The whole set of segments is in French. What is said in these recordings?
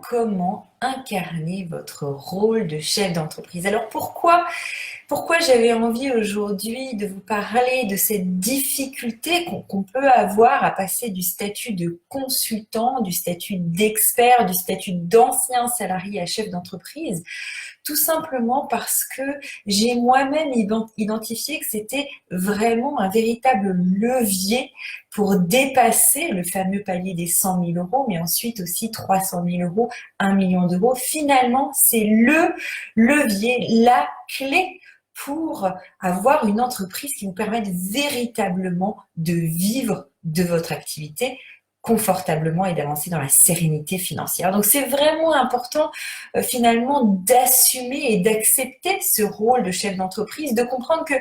comment incarner votre rôle de chef d'entreprise. Alors pourquoi j'avais envie aujourd'hui de vous parler de cette difficulté qu'on peut avoir à passer du statut de consultant, du statut d'expert, du statut d'ancien salarié à chef d'entreprise, tout simplement parce que j'ai moi-même identifié que c'était vraiment un véritable levier pour dépasser le fameux palier des 100 000 euros, mais ensuite aussi 300 000 euros, 1 million d'euros. Finalement, c'est le levier, la clé pour avoir une entreprise qui vous permette véritablement de vivre de votre activité confortablement et d'avancer dans la sérénité financière. Donc c'est vraiment important finalement d'assumer et d'accepter ce rôle de chef d'entreprise, de comprendre que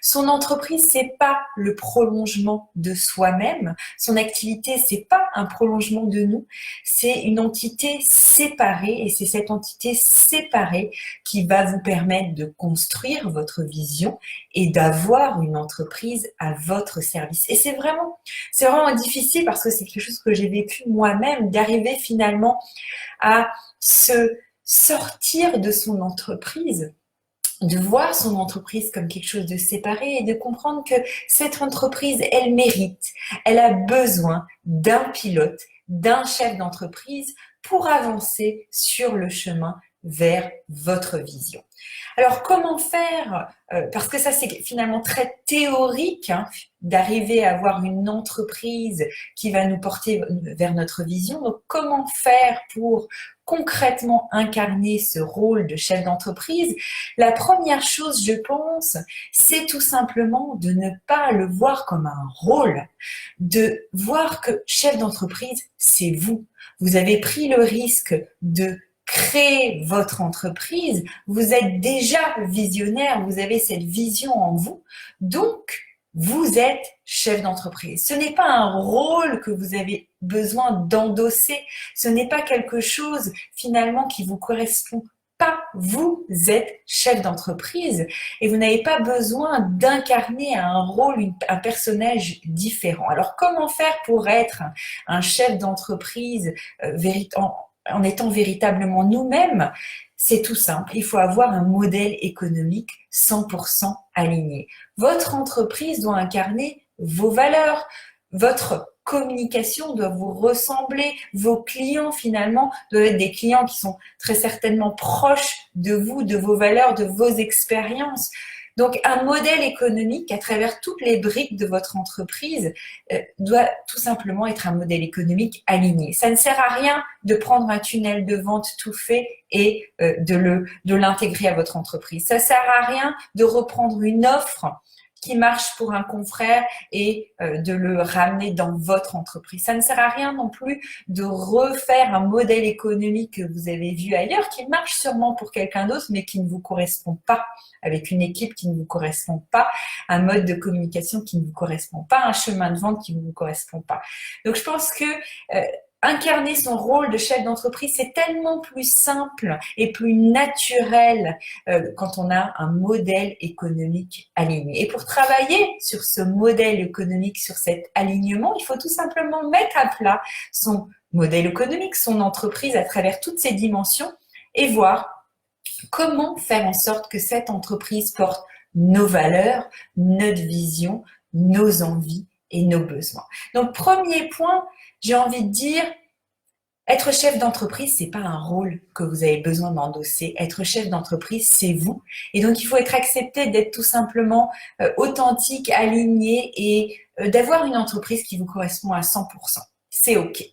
son entreprise, c'est pas le prolongement de soi-même. Son activité, c'est pas un prolongement de nous. C'est une entité séparée et c'est cette entité séparée qui va vous permettre de construire votre vision et d'avoir une entreprise à votre service. Et c'est vraiment difficile parce que c'est quelque chose que j'ai vécu moi-même, d'arriver finalement à se sortir de son entreprise, de voir son entreprise comme quelque chose de séparé et de comprendre que cette entreprise, elle mérite, elle a besoin d'un pilote, d'un chef d'entreprise pour avancer sur le chemin vers votre vision. Alors comment faire, parce que ça c'est finalement très théorique, d'arriver à avoir une entreprise qui va nous porter vers notre vision. Donc comment faire pour concrètement incarner ce rôle de chef d'entreprise? La première chose, je pense, c'est tout simplement de ne pas le voir comme un rôle, de voir que chef d'entreprise, c'est vous. Vous avez pris le risque de créer votre entreprise, vous êtes déjà visionnaire, vous avez cette vision en vous, donc vous êtes chef d'entreprise. Ce n'est pas un rôle que vous avez besoin d'endosser, ce n'est pas quelque chose finalement qui vous correspond pas. Vous êtes chef d'entreprise et vous n'avez pas besoin d'incarner un rôle, un personnage différent. Alors comment faire pour être un chef d'entreprise en étant véritablement nous-mêmes? C'est tout simple, il faut avoir un modèle économique 100% aligné. Votre entreprise doit incarner vos valeurs, votre communication doit vous ressembler, vos clients finalement doivent être des clients qui sont très certainement proches de vous, de vos valeurs, de vos expériences. Donc, un modèle économique à travers toutes les briques de votre entreprise doit tout simplement être un modèle économique aligné. Ça ne sert à rien de prendre un tunnel de vente tout fait et de l'intégrer à votre entreprise. Ça ne sert à rien de reprendre une offre qui marche pour un confrère et de le ramener dans votre entreprise. Ça ne sert à rien non plus de refaire un modèle économique que vous avez vu ailleurs, qui marche sûrement pour quelqu'un d'autre, mais qui ne vous correspond pas, avec une équipe qui ne vous correspond pas, un mode de communication qui ne vous correspond pas, un chemin de vente qui ne vous correspond pas. Donc je pense que incarner son rôle de chef d'entreprise, c'est tellement plus simple et plus naturel quand on a un modèle économique aligné. Et pour travailler sur ce modèle économique, sur cet alignement, il faut tout simplement mettre à plat son modèle économique, son entreprise à travers toutes ses dimensions et voir comment faire en sorte que cette entreprise porte nos valeurs, notre vision, nos envies et nos besoins. Donc, premier point, j'ai envie de dire, être chef d'entreprise, c'est pas un rôle que vous avez besoin d'endosser. Être chef d'entreprise, c'est vous. Et donc, il faut être accepté d'être tout simplement authentique, aligné et d'avoir une entreprise qui vous correspond à 100%. C'est OK.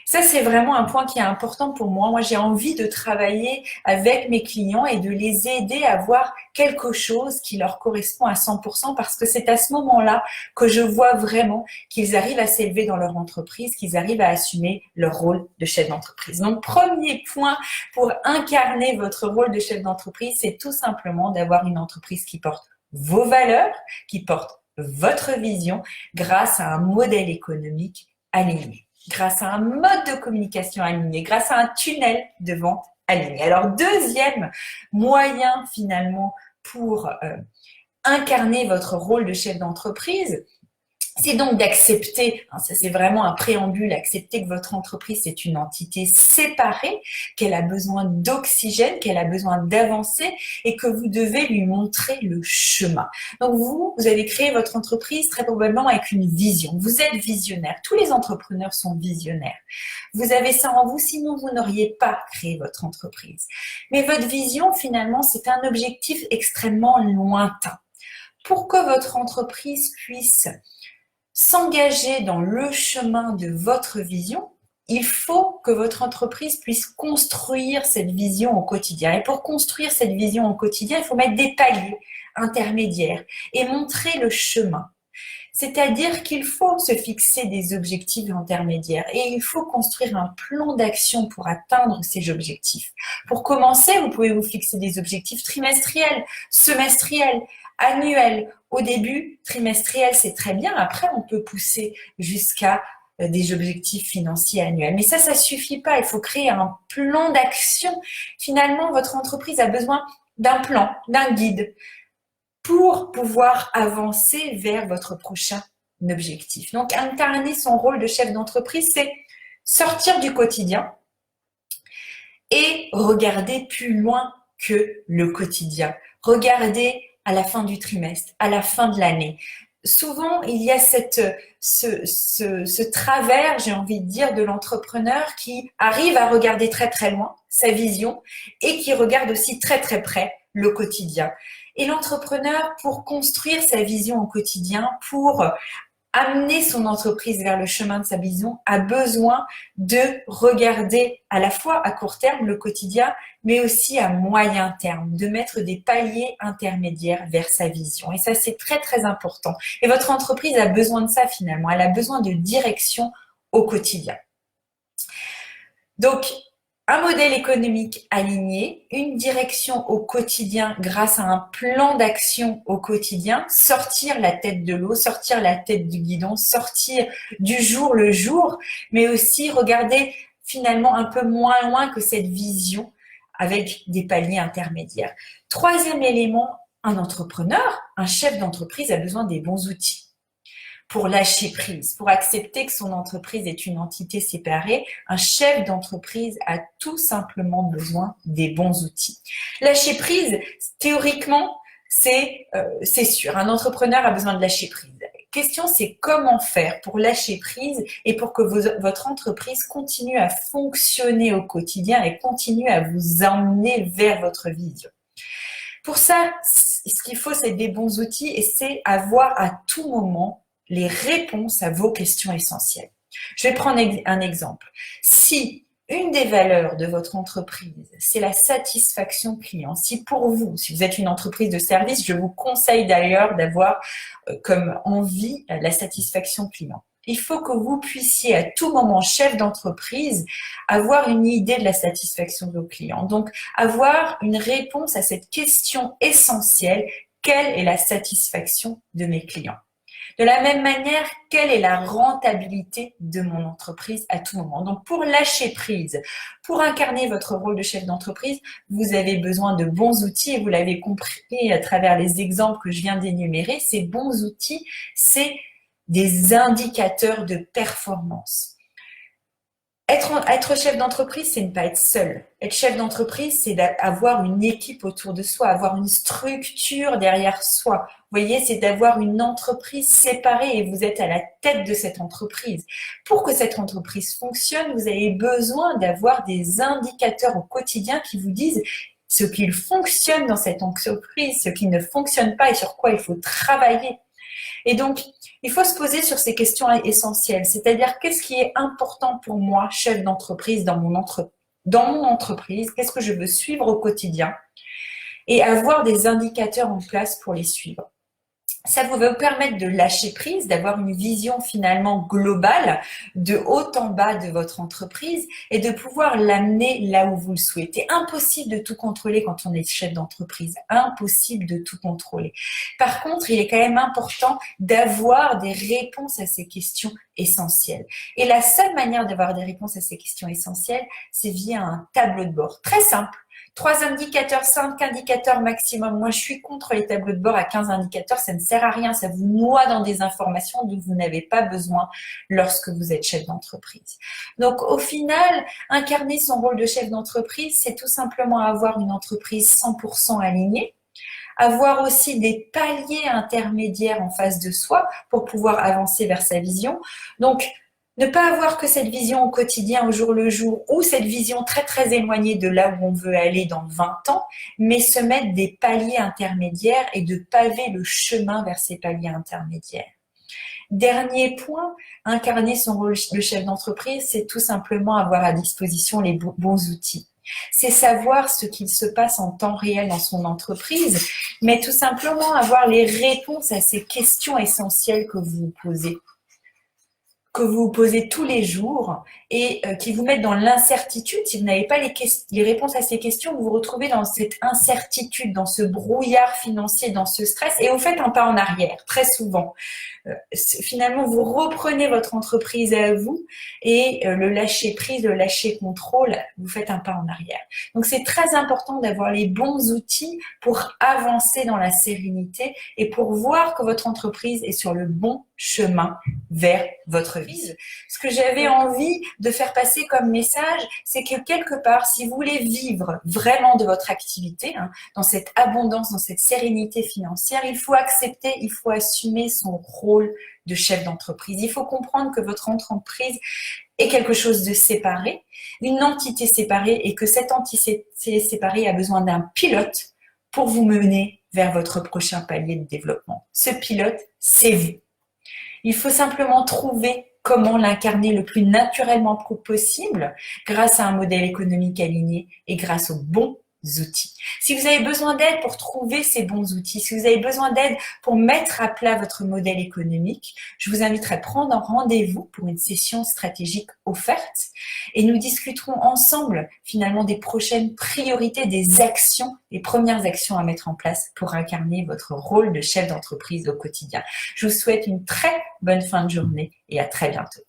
Ça, c'est vraiment un point qui est important pour moi. Moi, j'ai envie de travailler avec mes clients et de les aider à voir quelque chose qui leur correspond à 100% parce que c'est à ce moment-là que je vois vraiment qu'ils arrivent à s'élever dans leur entreprise, qu'ils arrivent à assumer leur rôle de chef d'entreprise. Donc, premier point pour incarner votre rôle de chef d'entreprise, c'est tout simplement d'avoir une entreprise qui porte vos valeurs, qui porte votre vision grâce à un modèle économique aligné, grâce à un mode de communication aligné, grâce à un tunnel de vente aligné. Alors, deuxième moyen finalement pour incarner votre rôle de chef d'entreprise, C'est donc d'accepter, hein, ça c'est vraiment un préambule, accepter que votre entreprise c'est une entité séparée, qu'elle a besoin d'oxygène, qu'elle a besoin d'avancer et que vous devez lui montrer le chemin. Donc vous avez créé votre entreprise très probablement avec une vision. Vous êtes visionnaire. Tous les entrepreneurs sont visionnaires. Vous avez ça en vous, sinon vous n'auriez pas créé votre entreprise. Mais votre vision, finalement, c'est un objectif extrêmement lointain. Pour que votre entreprise puisse s'engager dans le chemin de votre vision, il faut que votre entreprise puisse construire cette vision au quotidien. Et pour construire cette vision au quotidien, il faut mettre des paliers intermédiaires et montrer le chemin. C'est-à-dire qu'il faut se fixer des objectifs intermédiaires et il faut construire un plan d'action pour atteindre ces objectifs. Pour commencer, vous pouvez vous fixer des objectifs trimestriels, semestriels, annuels. Au début, trimestriel, c'est très bien. Après, on peut pousser jusqu'à des objectifs financiers annuels. Mais ça suffit pas. Il faut créer un plan d'action. Finalement, votre entreprise a besoin d'un plan, d'un guide pour pouvoir avancer vers votre prochain objectif. Donc, incarner son rôle de chef d'entreprise, c'est sortir du quotidien et regarder plus loin que le quotidien. Regarder à la fin du trimestre, à la fin de l'année. Souvent, il y a ce travers, j'ai envie de dire, de l'entrepreneur qui arrive à regarder très très loin sa vision et qui regarde aussi très très près le quotidien. Et l'entrepreneur, pour construire sa vision au quotidien, pour amener son entreprise vers le chemin de sa vision, a besoin de regarder à la fois à court terme le quotidien, mais aussi à moyen terme, de mettre des paliers intermédiaires vers sa vision. Et ça, c'est très, très important. Et votre entreprise a besoin de ça finalement. Elle a besoin de direction au quotidien. Donc, un modèle économique aligné, une direction au quotidien grâce à un plan d'action au quotidien, sortir la tête de l'eau, sortir la tête du guidon, sortir du jour le jour, mais aussi regarder finalement un peu moins loin que cette vision avec des paliers intermédiaires. Troisième élément, un entrepreneur, un chef d'entreprise a besoin des bons outils pour lâcher prise, pour accepter que son entreprise est une entité séparée. Un chef d'entreprise a tout simplement besoin des bons outils. Lâcher prise, théoriquement, c'est sûr. Un entrepreneur a besoin de lâcher prise. La question, c'est comment faire pour lâcher prise et pour que votre entreprise continue à fonctionner au quotidien et continue à vous emmener vers votre vision. Pour ça, ce qu'il faut, c'est des bons outils et c'est avoir à tout moment les réponses à vos questions essentielles. Je vais prendre un exemple. Si une des valeurs de votre entreprise, c'est la satisfaction client, si pour vous, si vous êtes une entreprise de service, je vous conseille d'ailleurs d'avoir comme envie la satisfaction client. Il faut que vous puissiez à tout moment, chef d'entreprise, avoir une idée de la satisfaction de vos clients. Donc, avoir une réponse à cette question essentielle, quelle est la satisfaction de mes clients ? De la même manière, quelle est la rentabilité de mon entreprise à tout moment? Donc, pour lâcher prise, pour incarner votre rôle de chef d'entreprise, vous avez besoin de bons outils et vous l'avez compris à travers les exemples que je viens d'énumérer. Ces bons outils, c'est des indicateurs de performance. Être chef d'entreprise, c'est ne pas être seul. Être chef d'entreprise, c'est avoir une équipe autour de soi, avoir une structure derrière soi. Vous voyez, c'est d'avoir une entreprise séparée et vous êtes à la tête de cette entreprise. Pour que cette entreprise fonctionne, vous avez besoin d'avoir des indicateurs au quotidien qui vous disent ce qui fonctionne dans cette entreprise, ce qui ne fonctionne pas et sur quoi il faut travailler. Et donc, il faut se poser sur ces questions essentielles, c'est-à-dire qu'est-ce qui est important pour moi, chef d'entreprise, dans mon entreprise, qu'est-ce que je veux suivre au quotidien et avoir des indicateurs en place pour les suivre. Ça va vous permettre de lâcher prise, d'avoir une vision finalement globale de haut en bas de votre entreprise et de pouvoir l'amener là où vous le souhaitez. Impossible de tout contrôler quand on est chef d'entreprise. Impossible de tout contrôler. Par contre, il est quand même important d'avoir des réponses à ces questions essentielles. Et la seule manière d'avoir des réponses à ces questions essentielles, c'est via un tableau de bord. Très simple. 3 indicateurs, 5 indicateurs maximum. Moi, je suis contre les tableaux de bord à 15 indicateurs. Ça ne sert à rien. Ça vous noie dans des informations dont vous n'avez pas besoin lorsque vous êtes chef d'entreprise. Donc, au final, incarner son rôle de chef d'entreprise, c'est tout simplement avoir une entreprise 100% alignée, avoir aussi des paliers intermédiaires en face de soi pour pouvoir avancer vers sa vision. Donc, ne pas avoir que cette vision au quotidien, au jour le jour, ou cette vision très très éloignée de là où on veut aller dans 20 ans, mais se mettre des paliers intermédiaires et de paver le chemin vers ces paliers intermédiaires. Dernier point, incarner son rôle de chef d'entreprise, c'est tout simplement avoir à disposition les bons outils. C'est savoir ce qu'il se passe en temps réel dans son entreprise, mais tout simplement avoir les réponses à ces questions essentielles que vous vous posez tous les jours et qui vous mettent dans l'incertitude. Si vous n'avez pas les réponses à ces questions, vous vous retrouvez dans cette incertitude, dans ce brouillard financier, dans ce stress, et vous faites un pas en arrière, très souvent. Finalement, vous reprenez votre entreprise à vous et le lâcher prise, le lâcher contrôle, vous faites un pas en arrière. Donc, c'est très important d'avoir les bons outils pour avancer dans la sérénité et pour voir que votre entreprise est sur le bon chemin vers votre vie. Ce que j'avais envie de faire passer comme message, c'est que quelque part, si vous voulez vivre vraiment de votre activité, dans cette abondance, dans cette sérénité financière, il faut accepter, il faut assumer son rôle de chef d'entreprise. Il faut comprendre que votre entreprise est quelque chose de séparé, une entité séparée, et que cette entité séparée a besoin d'un pilote pour vous mener vers votre prochain palier de développement. Ce pilote, c'est vous. Il faut simplement trouver comment l'incarner le plus naturellement possible grâce à un modèle économique aligné et grâce aux bons outils. Si vous avez besoin d'aide pour trouver ces bons outils, si vous avez besoin d'aide pour mettre à plat votre modèle économique, je vous inviterai à prendre un rendez-vous pour une session stratégique offerte et nous discuterons ensemble finalement des prochaines priorités, des actions, les premières actions à mettre en place pour incarner votre rôle de chef d'entreprise au quotidien. Je vous souhaite une très bonne fin de journée et à très bientôt.